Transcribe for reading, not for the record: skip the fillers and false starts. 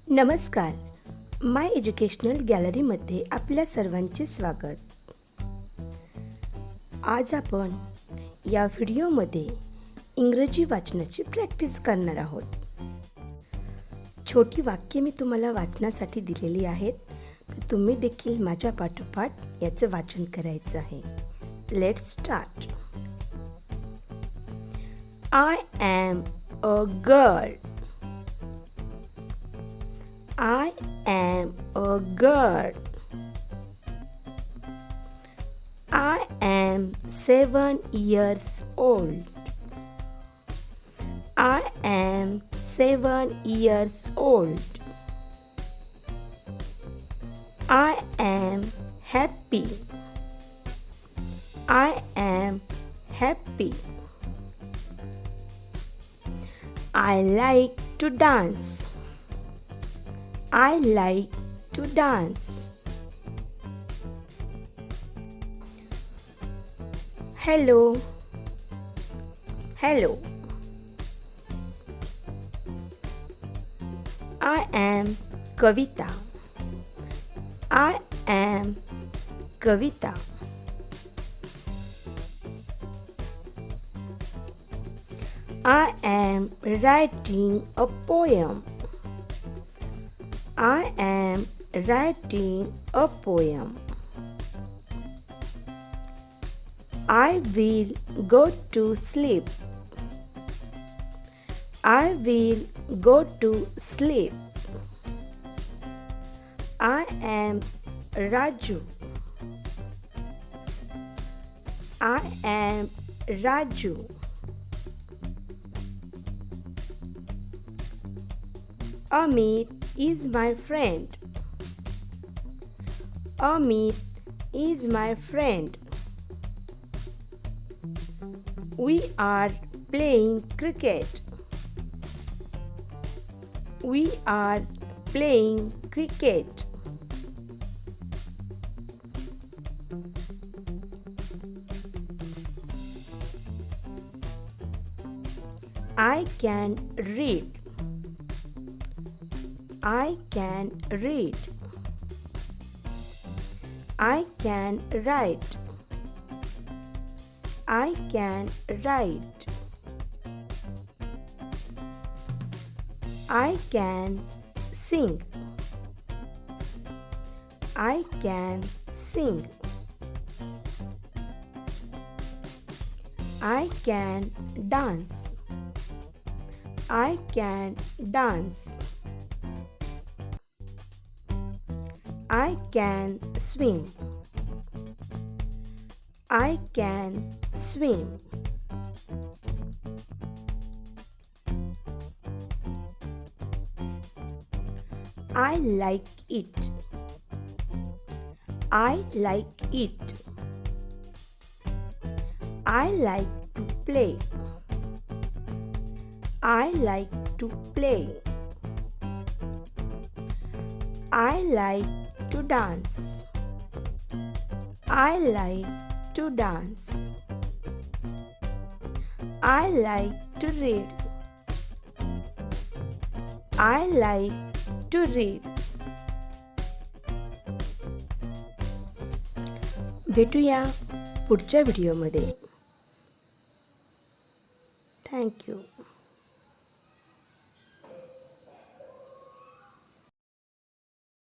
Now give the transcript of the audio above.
नमस्कार. My educational गॅलरीमध्ये आपल्या सर्वांचे स्वागत. आज आपण या व्हिडिओमध्ये इंग्रजी वाचनाची प्रॅक्टिस करणार आहोत. छोटी वाक्ये मी तुम्हाला वाचण्यासाठी दिलेली आहेत, तर तुम्ही देखील माझ्या पाठोपाठ याचं वाचन करायचं आहे. Let's start. I am a girl. I am a girl. I am 7 years old. I am 7 years old. I am happy. I am happy. I like to dance. I like to dance. Hello. Hello. I am Kavita. I am Kavita. I am writing a poem. I am writing a poem. I will go to sleep. I will go to sleep. I am Raju. I am Raju. Amit is my friend. Amit is my friend. We are playing cricket. We are playing cricket. I can read. I can read. I can write. I can write. I can sing. I can sing. I can dance. I can dance. I can swim. I can swim. I like it. I like it. I like to play. I like to play. I like to dance. I like to dance. I like to read. I like to read. भेटूया पुढच्या व्हिडिओमध्ये. Thank you.